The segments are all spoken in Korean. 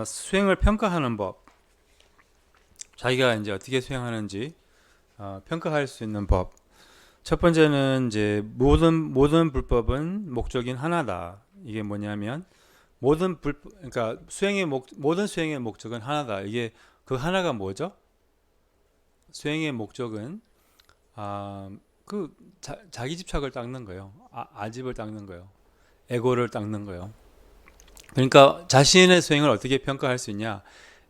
수행을 평가하는 법, 자기가 이제 어떻게 수행하는지 평가할 수 있는 법. 첫 번째는 이제 모든 불법은 목적인 하나다. 이게 뭐냐면 그러니까 모든 수행의 목적은 하나다. 이게 그 하나가 뭐죠? 수행의 목적은 아, 자기 집착을 닦는 거예요. 아집을 닦는 거예요. 에고를 닦는 거예요. 그러니까 자신의 수행을 어떻게 평가할 수 있냐?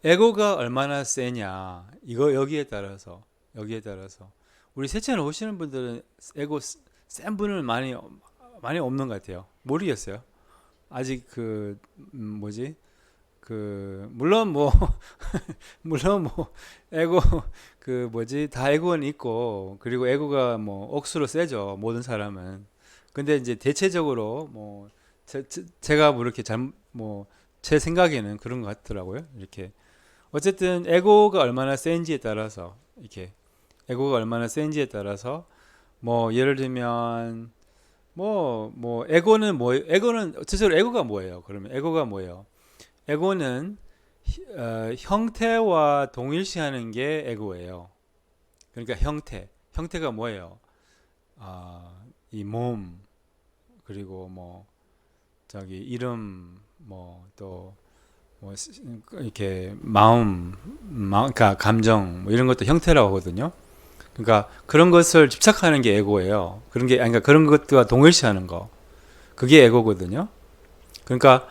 에고가 얼마나 세냐? 이거 여기에 따라서 우리 세천을 오시는 분들은 에고 센 분은 많이 없는 것 같아요. 모르겠어요. 아직 뭐지? 물론 뭐 물론 뭐 에고 뭐지? 다 에고는 있고, 그리고 에고가 뭐 억수로 세죠. 모든 사람은. 근데 이제 대체적으로 뭐 제가 뭐 이렇게 제 생각에는 그런 것 같더라고요. 이렇게 어쨌든 에고가 얼마나 센지에 따라서 뭐 예를 들면 에고는 실제로 에고가 뭐예요? 그러면 에고가 뭐예요? 에고는 형태와 동일시하는 게 에고예요. 그러니까 형태가 뭐예요? 이 몸, 그리고 뭐 저기 이름, 또 뭐 이렇게 그러니까 감정, 뭐 이런 것도 형태라고 하거든요. 그러니까 그런 것을 집착하는 게 에고예요. 그러니까 그런 것과 동일시하는 거, 그게 에고거든요. 그러니까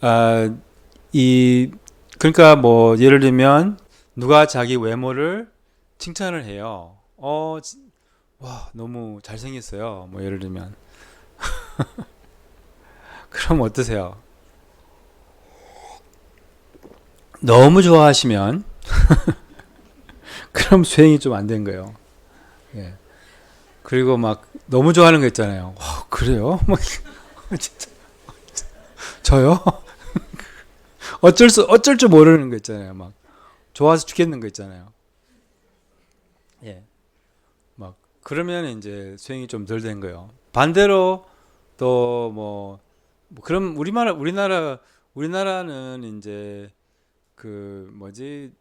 아, 이 그러니까 뭐 예를 들면 누가 자기 외모를 칭찬을 해요. 와, 너무 잘생겼어요. 뭐 예를 들면 그럼 어떠세요? 너무 좋아하시면 그럼 수행이 좀 안 된 거예요. 예. 그리고 막 너무 좋아하는 거 있잖아요. 와, 그래요? 막 진짜 저요? 어쩔 줄 모르는 거 있잖아요. 막 좋아서 죽겠는 거 있잖아요. 예. 막 그러면 이제 수행이 좀 덜 된 거예요. 반대로 또 그럼 우리나라는 이제 뭐지,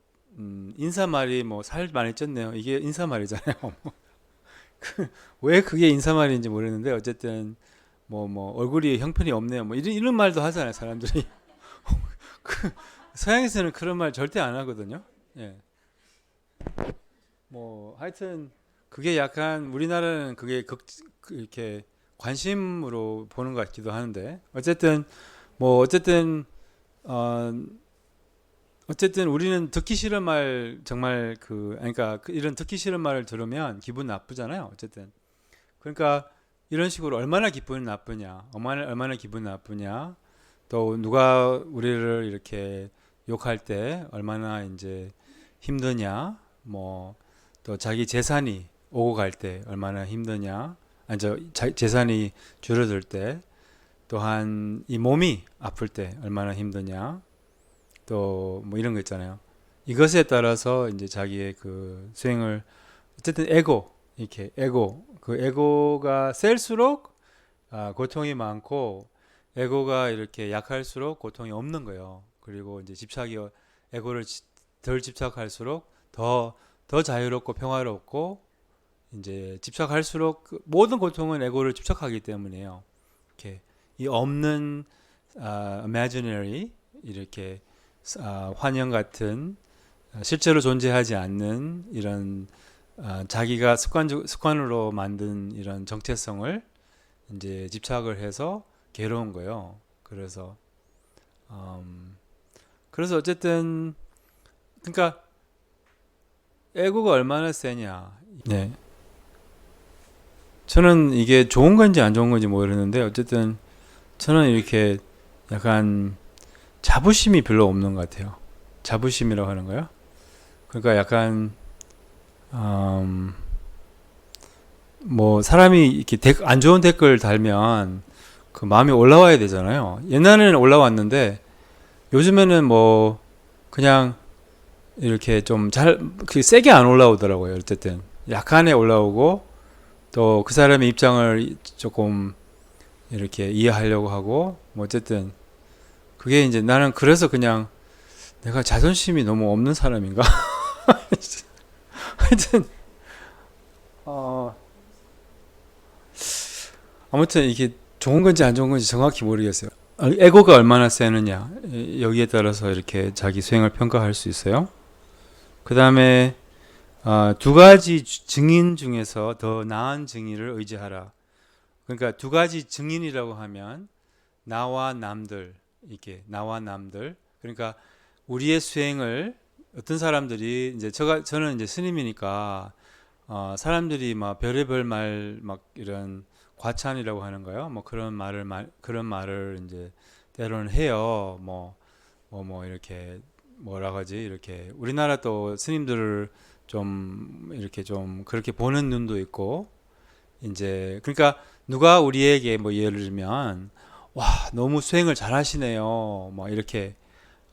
인사말이 뭐 살 많이 쪘네요. 이게 인사말이잖아요. 왜 그게 인사말인지 모르는데 어쨌든 얼굴이 형편이 없네요. 뭐 이런 말도 하잖아요, 사람들이. 서양에서는 그런 말 절대 안 하거든요. 예. 뭐 하여튼 그게 약간 우리나라는 이렇게 관심으로 보는 것 같기도 하는데 어쨌든 어 어쨌든 우리는 듣기 싫은 말 정말 그러니까 이런 듣기 싫은 말을 들으면 기분 나쁘잖아요. 어쨌든 그러니까 이런 식으로 얼마나 기분 나쁘냐, 얼마나 기분 나쁘냐, 또 누가 우리를 이렇게 욕할 때 얼마나 이제 힘드냐, 또 자기 재산이 오고 갈 때 얼마나 힘드냐, 재산이 줄어들 때, 또한 이 몸이 아플 때 얼마나 힘드냐, 또 뭐 이런 거 있잖아요. 이것에 따라서 이제 자기의 그 수행을 어쨌든 에고가 셀수록 고통이 많고, 에고가 이렇게 약할수록 고통이 없는 거예요. 그리고 이제 에고를 덜 집착할수록 더 자유롭고 평화롭고, 이제 집착할수록 모든 고통은 에고를 집착하기 때문이에요. 이렇게 이 없는 imaginary, 이렇게 환영 같은 실제로 존재하지 않는 이런 자기가 습관으로 만든 이런 정체성을 이제 집착을 해서 괴로운 거예요. 음, 그래서 어쨌든 그러니까 에고가 얼마나 세냐. 네. 저는 이게 좋은 건지 안 좋은 건지 모르는데 어쨌든 저는 이렇게 약간 자부심이 별로 없는 것 같아요. 자부심이라고 하는 거요. 그러니까 약간 음, 사람이 이렇게 안 좋은 댓글 달면 그 마음이 올라와야 되잖아요. 옛날에는 올라왔는데 요즘에는 그냥 이렇게 좀 세게 안 올라오더라고요. 어쨌든 약간의 올라오고, 또 그 사람의 입장을 조금 이렇게 이해하려고 하고, 어쨌든 그게 이제 나는 그래서 그냥 내가 자존심이 너무 없는 사람인가? 하여튼 어, 아무튼 이게 좋은 건지 안 좋은 건지 정확히 모르겠어요. 에고가 얼마나 세느냐 여기에 따라서 이렇게 자기 수행을 평가할 수 있어요. 그 다음에 두 가지 증인 중에서 더 나은 증인을 의지하라. 그러니까 두 가지 증인이라고 하면 나와 남들, 이게 나와 남들. 그러니까 우리의 수행을 어떤 사람들이 이제 저는 이제 스님이니까 사람들이 막 별의별 말 막 이런 과찬이라고 하는 거요. 뭐 그런 말을 이제 때로는 해요. 뭐 이렇게 뭐라고 하지? 이렇게 우리나라 또 스님들을 좀 이렇게 좀 그렇게 보는 눈도 있고 이제 그러니까 누가 우리에게 뭐 예를 들면 와 너무 수행을 잘하시네요. 뭐 이렇게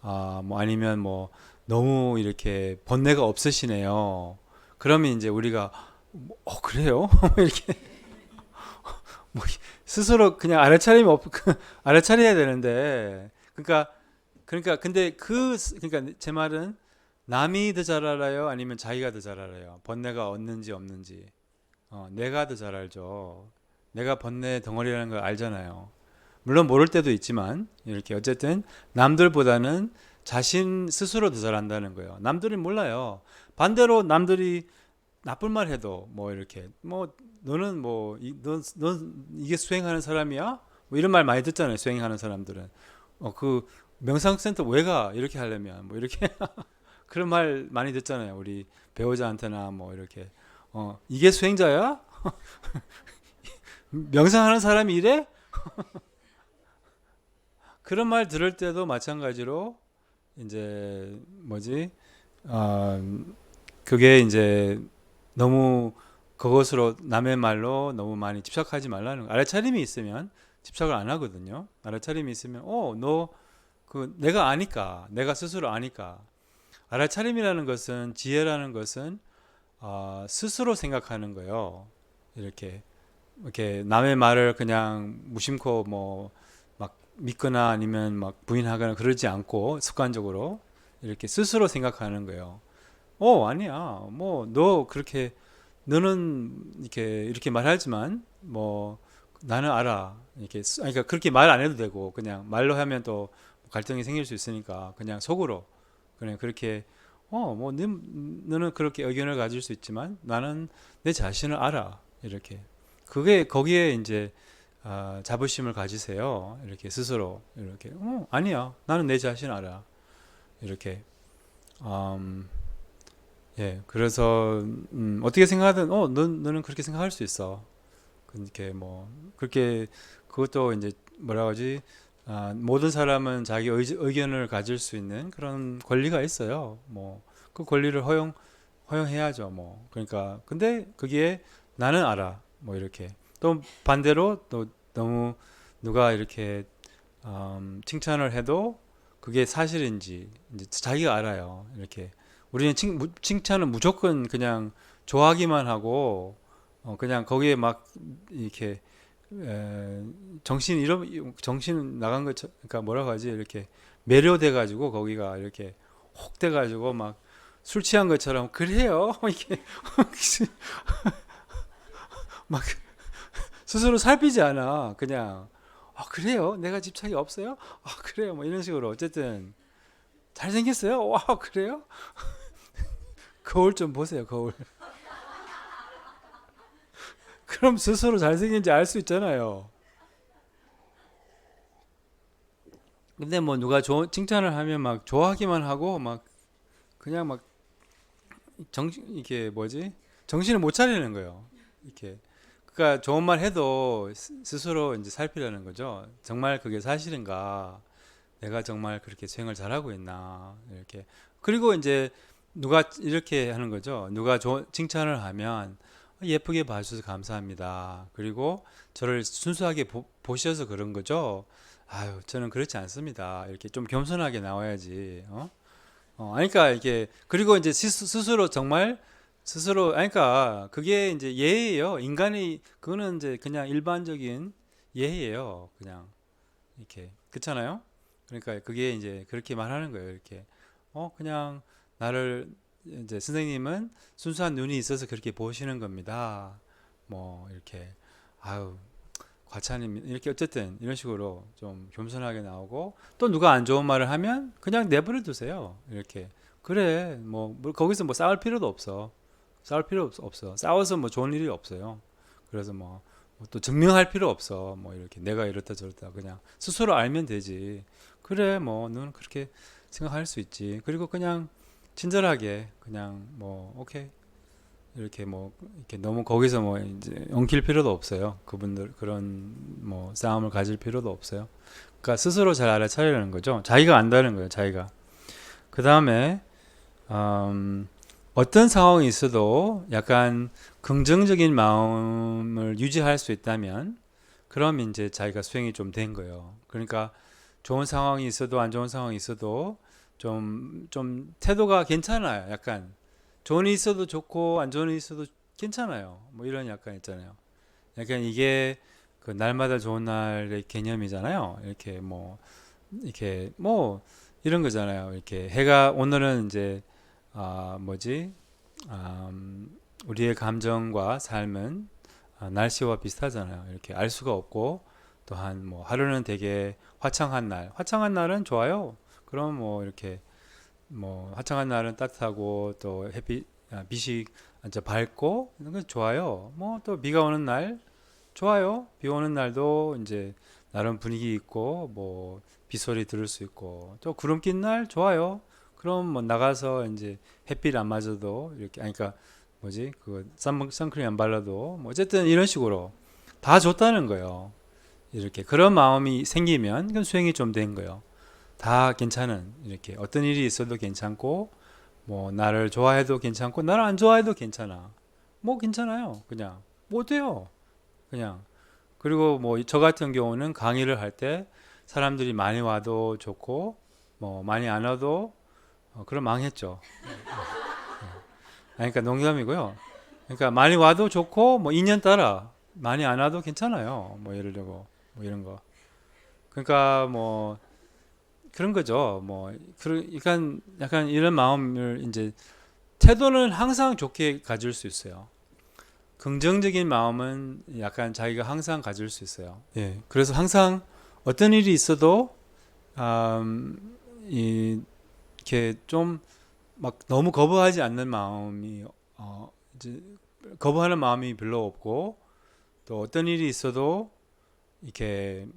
뭐 아니면 뭐 너무 이렇게 번뇌가 없으시네요. 그러면 이제 우리가 그래요? 이렇게 뭐 스스로 그냥 알아차려야 되는데 그러니까 근데 그러니까 제 말은 남이 더 잘 알아요? 아니면 자기가 더 잘 알아요? 번뇌가 없는지 없는지. 내가 더 잘 알죠. 내가 번뇌 덩어리라는 걸 알잖아요. 물론 모를 때도 있지만 이렇게 어쨌든 남들보다는 자신 스스로 더 잘 안다는 거예요. 남들은 몰라요. 반대로 남들이 나쁜 말 해도 뭐 이렇게 뭐 너는 넌 이게 수행하는 사람이야? 뭐 이런 말 많이 듣잖아요. 수행하는 사람들은 그 명상센터 왜 가? 이렇게 하려면 뭐 이렇게 그런 말 많이 듣잖아요. 우리 배우자한테나 뭐 이렇게 이게 수행자야? 명상하는 사람이 이래? 그런 말 들을 때도 마찬가지로 이제 뭐지? 그게 이제 너무 그것으로 남의 말로 너무 많이 집착하지 말라는 거. 알아차림이 있으면 집착을 안 하거든요. 알아차림이 있으면 너 내가 아니까 내가 스스로 아니까 알아차림이라는 것은 지혜라는 것은 스스로 생각하는 거예요. 이렇게 남의 말을 그냥 무심코 뭐 막 믿거나 아니면 막 부인하거나 그러지 않고 습관적으로 이렇게 스스로 생각하는 거예요. 아니야. 뭐 너 그렇게 너는 이렇게 말하지만 뭐 나는 알아. 그러니까 그렇게 말 안 해도 되고 그냥 말로 하면 또 갈등이 생길 수 있으니까 그냥 속으로 그냥 그렇게 뭐 너는 그렇게 의견을 가질 수 있지만 나는 내 자신을 알아. 이렇게 그게 거기에 이제 자부심을 가지세요. 이렇게 스스로 이렇게 아니야. 나는 내 자신 알아. 이렇게 예, 그래서 어떻게 생각하든 너는 그렇게 생각할 수 있어. 그렇게 뭐 그렇게 그것도 이제 뭐라 하지? 모든 사람은 자기 의견을 가질 수 있는 그런 권리가 있어요. 뭐 그 권리를 허용해야죠. 뭐 그러니까 근데 그게 나는 알아. 뭐 이렇게 또 반대로 또 너무 누가 이렇게 칭찬을 해도 그게 사실인지 이제 자기가 알아요. 이렇게 우리는 칭찬은 무조건 그냥 좋아하기만 하고 그냥 거기에 막 이렇게 정신 나간 것 그러니까 뭐라고 하지 이렇게 매료돼 가지고 거기가 이렇게 혹 돼 가지고 막 술 취한 것처럼 그래요 이게 막 스스로 살피지 않아 그냥 그래요 내가 집착이 없어요 그래요 뭐 이런 식으로 어쨌든 잘생겼어요 와 그래요 거울 좀 보세요 거울 그럼 스스로 잘생긴지 알 수 있잖아요. 근데 뭐 누가 칭찬을 하면 막 좋아하기만 하고 막 그냥 막 이게 뭐지? 정신을 못 차리는 거예요. 이렇게 그러니까 좋은 말 해도 스스로 이제 살피려는 거죠. 정말 그게 사실인가? 내가 정말 그렇게 수행을 잘하고 있나? 이렇게 그리고 이제 누가 이렇게 하는 거죠. 누가 칭찬을 하면 예쁘게 봐주셔서 감사합니다. 그리고 저를 순수하게 보셔서 그런 거죠. 아유, 저는 그렇지 않습니다. 이렇게 좀 겸손하게 나와야지. 그러니까 이게 그리고 이제 스스로 정말 스스로 그러니까 그게 이제 예예요. 인간이 그거는 이제 그냥 일반적인 예예요. 그냥 이렇게 그렇잖아요. 그러니까 그게 이제 그렇게 말하는 거예요. 이렇게 그냥 나를 이제 선생님은 순수한 눈이 있어서 그렇게 보시는 겁니다. 뭐 이렇게 아유 과찬입니다. 이렇게 어쨌든 이런 식으로 좀 겸손하게 나오고 또 누가 안 좋은 말을 하면 그냥 내버려 두세요. 이렇게 그래 뭐 거기서 뭐 싸울 필요도 없어. 싸울 필요 없어. 싸워서 뭐 좋은 일이 없어요. 그래서 뭐 또 증명할 필요 없어. 뭐 이렇게 내가 이렇다 저렇다 그냥 스스로 알면 되지. 그래 뭐 너는 그렇게 생각할 수 있지. 그리고 그냥 친절하게 그냥 뭐 오케이 이렇게 뭐 이렇게 너무 거기서 뭐 이제 엉킬 필요도 없어요. 그분들 그런 뭐 싸움을 가질 필요도 없어요. 그러니까 스스로 잘 알아차리라는 거죠. 자기가 안다는 거예요. 자기가. 그 다음에 어떤 상황이 있어도 약간 긍정적인 마음을 유지할 수 있다면 그럼 이제 자기가 수행이 좀 된 거예요. 그러니까 좋은 상황이 있어도 안 좋은 상황이 있어도 좀 태도가 괜찮아요. 약간 좋은 일이 있어도 좋고 안 좋은 일이 있어도 괜찮아요. 뭐 이런 약간 있잖아요. 약간 이게 그 날마다 좋은 날의 개념이잖아요. 이렇게 뭐 이런 거잖아요. 이렇게 해가 오늘은 이제 뭐지? 우리의 감정과 삶은 날씨와 비슷하잖아요. 이렇게 알 수가 없고 또한 뭐 하루는 되게 화창한 날, 화창한 날은 좋아요. 그럼 뭐 이렇게 뭐 화창한 날은 따뜻하고 또 햇빛 빛이 이제 밝고 이런 건 좋아요. 뭐 또 비가 오는 날 좋아요. 비 오는 날도 이제 나름 분위기 있고 뭐 빗소리 들을 수 있고 또 구름 낀 날 좋아요. 그럼 뭐 나가서 이제 햇빛 안 맞아도 이렇게 아니 그러니까 뭐지 그 선크림 안 발라도 뭐 어쨌든 이런 식으로 다 좋다는 거예요. 이렇게 그런 마음이 생기면 그건 수행이 좀 된 거예요. 다 괜찮은 이렇게 어떤 일이 있어도 괜찮고 뭐 나를 좋아해도 괜찮고 나를 안 좋아해도 괜찮아. 뭐 괜찮아요. 그냥 뭐 어때요? 그냥 그리고 뭐 저 같은 경우는 강의를 할 때 사람들이 많이 와도 좋고 뭐 많이 안 와도 그럼 망했죠. 아니, 그러니까 농담이고요. 그러니까 많이 와도 좋고 뭐 인연 따라 많이 안 와도 괜찮아요. 뭐 예를 들고 뭐 이런 거. 그러니까 뭐 그런 거죠. 뭐 약간 이런 마음을 이제 태도는 항상 좋게 가질 수 있어요. 긍정적인 마음은 약간 자기가 항상 가질 수 있어요. 예. 그래서 항상 어떤 일이 있어도 이렇게 좀 막 너무 거부하지 않는 마음이 이제 거부하는 마음이 별로 없고 또 어떤 일이 있어도 이렇게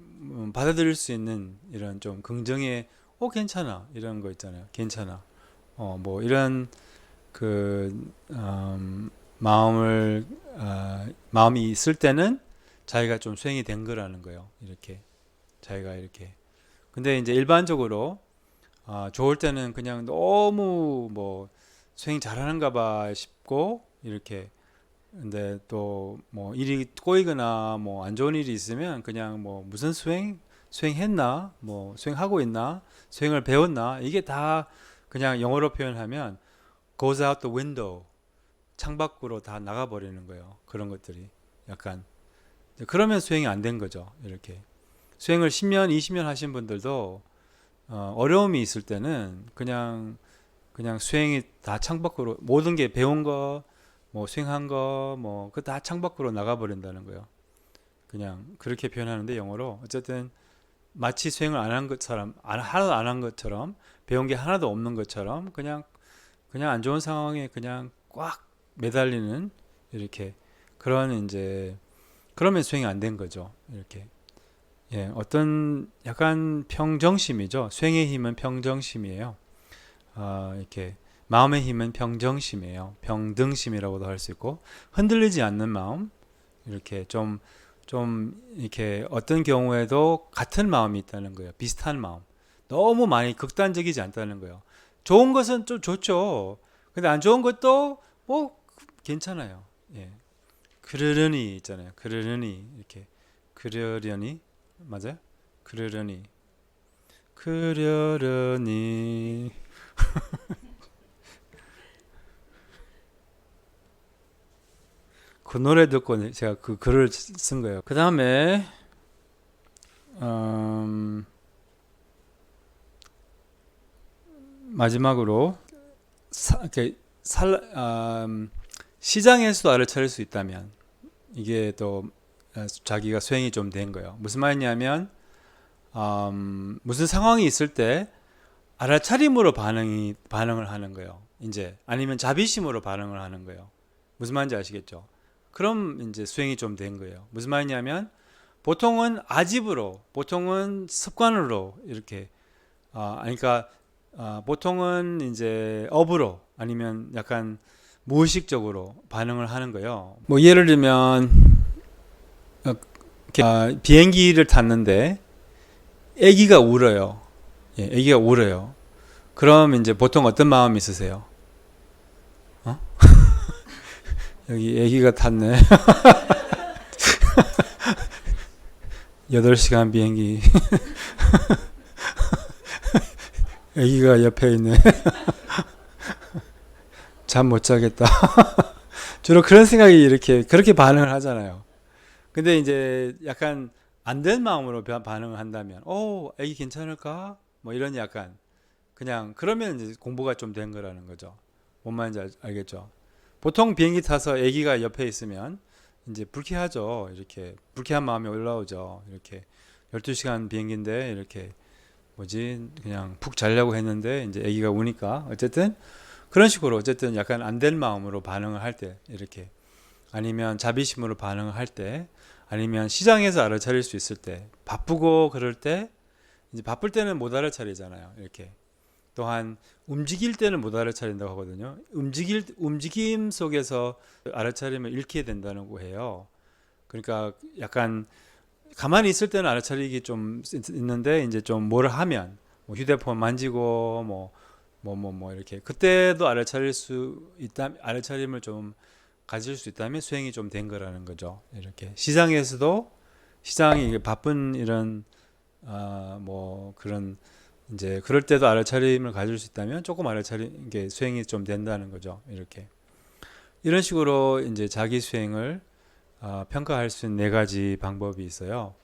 받아들일 수 있는 이런 좀 긍정의 괜찮아 이런 거 있잖아요. 괜찮아. 뭐 이런 그 마음이 있을 때는 자기가 좀 수행이 된 거라는 거예요. 이렇게 자기가 이렇게. 근데 이제 일반적으로 좋을 때는 그냥 너무 뭐 수행 잘하는가 봐 싶고 이렇게 근데 또 뭐 일이 꼬이거나 뭐 안 좋은 일이 있으면 그냥 뭐 무슨 수행했나 뭐 수행하고 있나 수행을 배웠나 이게 다 그냥 영어로 표현하면 goes out the window 창밖으로 다 나가버리는 거예요. 그런 것들이 약간 그러면 수행이 안 된 거죠. 이렇게 수행을 10년 20년 하신 분들도 어려움이 있을 때는 그냥 수행이 다 창밖으로 모든 게 배운 거 뭐 수행한 거 뭐 그 다 창밖으로 나가버린다는 거예요. 그냥 그렇게 표현하는데 영어로 어쨌든 마치 수행을 안 한 것처럼 하나도 안 한 것처럼 배운 게 하나도 없는 것처럼 그냥 안 좋은 상황에 그냥 꽉 매달리는 이렇게 그런 이제 그러면 수행이 안 된 거죠. 이렇게 예, 어떤 약간 평정심이죠. 수행의 힘은 평정심이에요. 이렇게 마음의 힘은 평정심이에요. 평등심이라고도 할 수 있고 흔들리지 않는 마음 이렇게 좀 이렇게 어떤 경우에도 같은 마음이 있다는 거예요. 비슷한 마음. 너무 많이 극단적이지 않다는 거예요. 좋은 것은 좀 좋죠. 근데 안 좋은 것도 뭐 괜찮아요. 예. 그러려니 있잖아요. 그러려니 이렇게 그러려니 맞아요? 그러려니 그 노래 듣고 제가 그 글을 쓴 거예요. 그 다음에 음, 마지막으로 이렇게 시장에서도 알아차릴 수 있다면 이게 또 자기가 수행이 좀 된 거예요. 무슨 말이냐면 무슨 상황이 있을 때 알아차림으로 반응을 하는 거예요. 이제 아니면 자비심으로 반응을 하는 거예요. 무슨 말인지 아시겠죠? 그럼 이제 수행이 좀 된 거예요. 무슨 말이냐면 보통은 아집으로, 보통은 습관으로 이렇게 그러니까 보통은 이제 업으로 아니면 약간 무의식적으로 반응을 하는 거예요. 뭐 예를 들면 비행기를 탔는데 아기가 울어요. 예, 아기가 울어요. 그럼 이제 보통 어떤 마음이 있으세요? 여기 아기가 탔네. 8시간 비행기. 아기가 옆에 있네. 잠 못 자겠다. 주로 그런 생각이 이렇게 그렇게 반응을 하잖아요. 근데 이제 약간 안 된 마음으로 반응을 한다면, 아기 괜찮을까? 뭐 이런 약간 그냥 그러면 이제 공부가 좀 된 거라는 거죠. 뭔 말인지 알겠죠? 보통 비행기 타서 아기가 옆에 있으면 이제 불쾌하죠. 이렇게 불쾌한 마음이 올라오죠. 이렇게 12시간 비행기인데 이렇게 그냥 푹 자려고 했는데 이제 아기가 우니까 어쨌든 그런 식으로 어쨌든 약간 안 된 마음으로 반응을 할 때 이렇게 아니면 자비심으로 반응을 할 때 아니면 시장에서 알아차릴 수 있을 때 바쁘고 그럴 때 이제 바쁠 때는 못 알아차리잖아요. 이렇게 또한 움직일 때는 못 알아차린다고 하거든요. 움직임 속에서 알아차림을 잃게 된다고 해요. 그러니까 약간 가만히 있을 때는 알아차리기 좀 있는데 이제 좀 뭘 하면 뭐 휴대폰 만지고 뭐 이렇게 그때도 알아차림을 좀 가질 수 있다면 수행이 좀 된 거라는 거죠. 이렇게 시장이 바쁜 이런 뭐 그런 이제 그럴 때도 알아차림을 가질 수 있다면 조금 알아차림 게 수행이 좀 된다는 거죠. 이렇게 이런 식으로 이제 자기 수행을 평가할 수 있는 4가지 방법이 있어요.